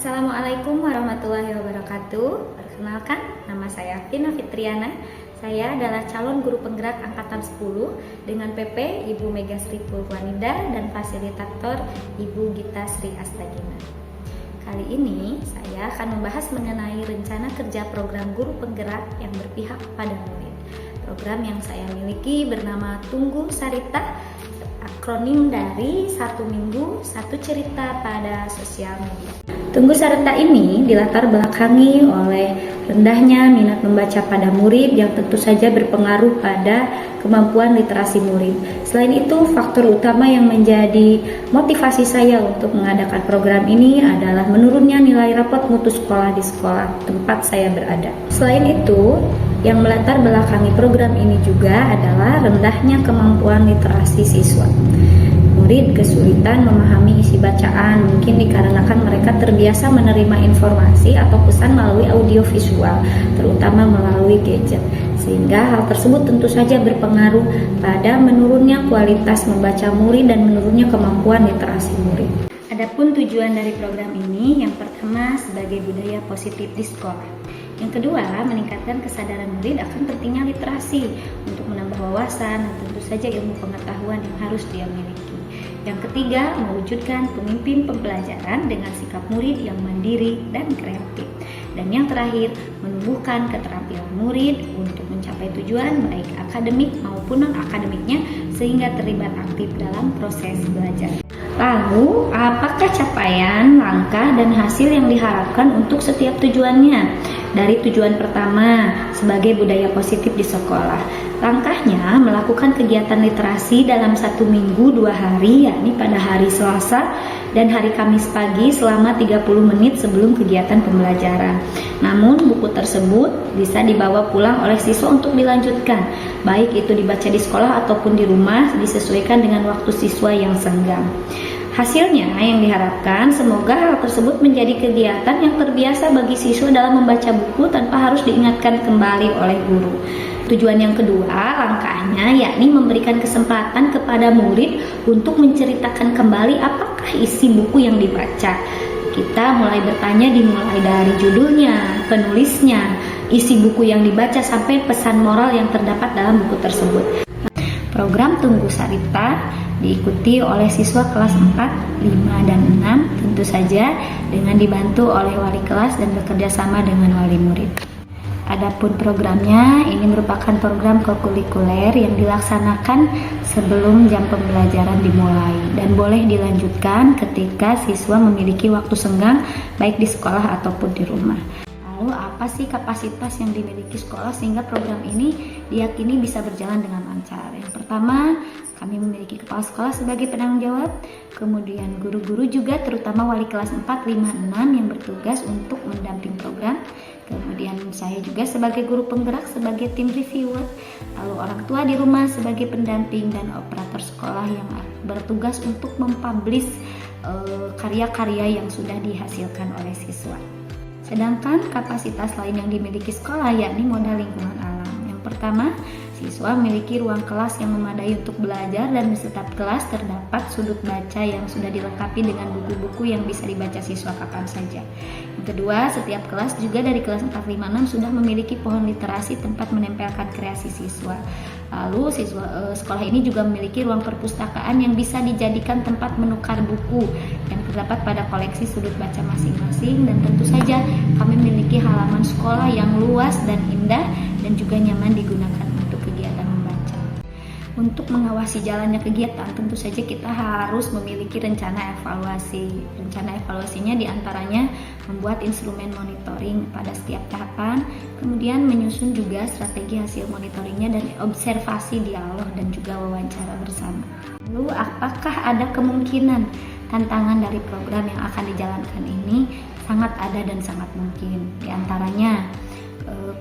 Assalamualaikum warahmatullahi wabarakatuh. Perkenalkan, nama saya Vina Fitriana. Saya adalah calon guru penggerak angkatan 10 dengan PP Ibu Mega Sri Purwanida dan fasilitator Ibu Gita Sri Astagina. Kali ini saya akan membahas mengenai rencana kerja program guru penggerak yang berpihak pada murid. Program yang saya miliki bernama Tunggu Sarita, akronim dari 1 minggu 1 cerita pada sosial media. Tunggu Sarita ini dilatar belakangi oleh rendahnya minat membaca pada murid yang tentu saja berpengaruh pada kemampuan literasi murid. Selain itu, faktor utama yang menjadi motivasi saya untuk mengadakan program ini adalah menurunnya nilai rapot mutu sekolah di sekolah tempat saya berada. Selain itu, yang melatar belakangi program ini juga adalah rendahnya kemampuan literasi siswa. Murid kesulitan memahami isi bacaan, mungkin dikarenakan mereka terbiasa menerima informasi atau pesan melalui audio visual, terutama melalui gadget. Sehingga hal tersebut tentu saja berpengaruh pada menurunnya kualitas membaca murid dan menurunnya kemampuan literasi murid. Adapun tujuan dari program ini, yang pertama sebagai budaya positif di sekolah. Yang kedua, meningkatkan kesadaran murid akan pentingnya literasi untuk menambah wawasan dan tentu saja ilmu pengetahuan yang harus dia miliki. Yang ketiga, mewujudkan pemimpin pembelajaran dengan sikap murid yang mandiri dan kreatif. Dan yang terakhir, menumbuhkan keterampilan murid untuk mencapai tujuan baik akademik maupun non-akademiknya sehingga terlibat aktif dalam proses belajar. Lalu, apakah capaian, langkah, dan hasil yang diharapkan untuk setiap tujuannya? Dari tujuan pertama, sebagai budaya positif di sekolah. Langkahnya, melakukan kegiatan literasi dalam 1 minggu 2 hari, yakni pada hari Selasa dan hari Kamis pagi selama 30 menit sebelum kegiatan pembelajaran. Namun, buku tersebut bisa dibawa pulang oleh siswa untuk dilanjutkan, baik itu dibaca di sekolah ataupun di rumah, disesuaikan dengan waktu siswa yang senggang. Hasilnya yang diharapkan semoga hal tersebut menjadi kegiatan yang terbiasa bagi siswa dalam membaca buku tanpa harus diingatkan kembali oleh guru. Tujuan yang kedua, langkahnya yakni memberikan kesempatan kepada murid untuk menceritakan kembali apakah isi buku yang dibaca. Kita mulai bertanya dimulai dari judulnya, penulisnya, isi buku yang dibaca sampai pesan moral yang terdapat dalam buku tersebut. Program Tunggu Sarita diikuti oleh siswa kelas 4, 5, dan 6 tentu saja dengan dibantu oleh wali kelas dan bekerja sama dengan wali murid. Adapun programnya ini merupakan program kokurikuler yang dilaksanakan sebelum jam pembelajaran dimulai dan boleh dilanjutkan ketika siswa memiliki waktu senggang baik di sekolah ataupun di rumah. Lalu apa sih kapasitas yang dimiliki sekolah sehingga program ini diyakini bisa berjalan dengan lancar? Yang pertama, kami memiliki kepala sekolah sebagai penanggung jawab, kemudian guru-guru juga terutama wali kelas 4, 5, 6 yang bertugas untuk mendamping program, kemudian saya juga sebagai guru penggerak sebagai tim reviewer, lalu orang tua di rumah sebagai pendamping dan operator sekolah yang bertugas untuk mempublish karya-karya yang sudah dihasilkan oleh siswa. Sedangkan kapasitas lain yang dimiliki sekolah yakni modal lingkungan alam. Yang pertama, siswa memiliki ruang kelas yang memadai untuk belajar dan di setiap kelas terdapat sudut baca yang sudah dilengkapi dengan buku-buku yang bisa dibaca siswa kapan saja. Yang kedua, setiap kelas juga dari kelas 4, 5, 6 sudah memiliki pohon literasi tempat menempelkan kreasi siswa. Lalu sekolah ini juga memiliki ruang perpustakaan yang bisa dijadikan tempat menukar buku yang terdapat pada koleksi sudut baca masing-masing, dan tentu saja kami memiliki halaman sekolah yang luas dan indah dan juga nyaman digunakan untuk kegiatan membaca. Untuk mengawasi jalannya kegiatan, tentu saja kita harus memiliki rencana evaluasi. Rencana evaluasinya diantaranya membuat instrumen monitoring pada setiap tahapan, kemudian menyusun juga strategi hasil monitoringnya dan observasi dialog dan juga wawancara bersama. Lalu apakah ada kemungkinan tantangan dari program yang akan dijalankan ini? Sangat ada dan sangat mungkin. Di antaranya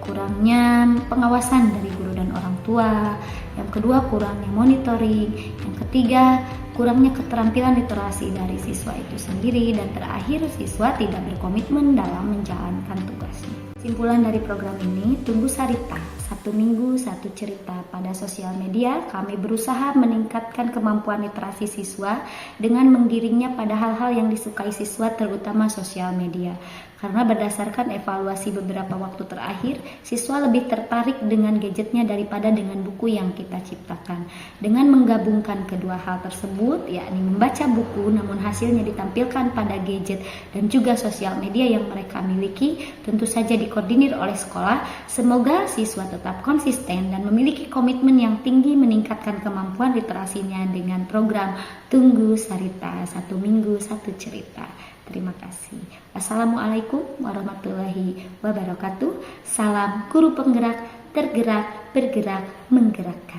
kurangnya pengawasan dari guru dan orang tua, yang kedua kurangnya monitoring, yang ketiga kurangnya keterampilan literasi dari siswa itu sendiri, dan terakhir siswa tidak berkomitmen dalam menjalankan tugasnya. Kesimpulan dari program ini, Tunggu Sarita, 1 minggu 1 cerita. Pada sosial media, kami berusaha meningkatkan kemampuan literasi siswa dengan menggiringnya pada hal-hal yang disukai siswa, terutama sosial media. Karena berdasarkan evaluasi beberapa waktu terakhir, siswa lebih tertarik dengan gadgetnya daripada dengan buku yang kita ciptakan. Dengan menggabungkan kedua hal tersebut, yakni membaca buku namun hasilnya ditampilkan pada gadget dan juga sosial media yang mereka miliki, tentu saja dikoordinir oleh sekolah. Semoga siswa tetap konsisten dan memiliki komitmen yang tinggi meningkatkan kemampuan literasinya dengan program Tunggu Sarita, 1 minggu 1 cerita. Terima kasih. Wassalamualaikum warahmatullahi wabarakatuh. Salam guru penggerak, tergerak, bergerak, menggerakkan.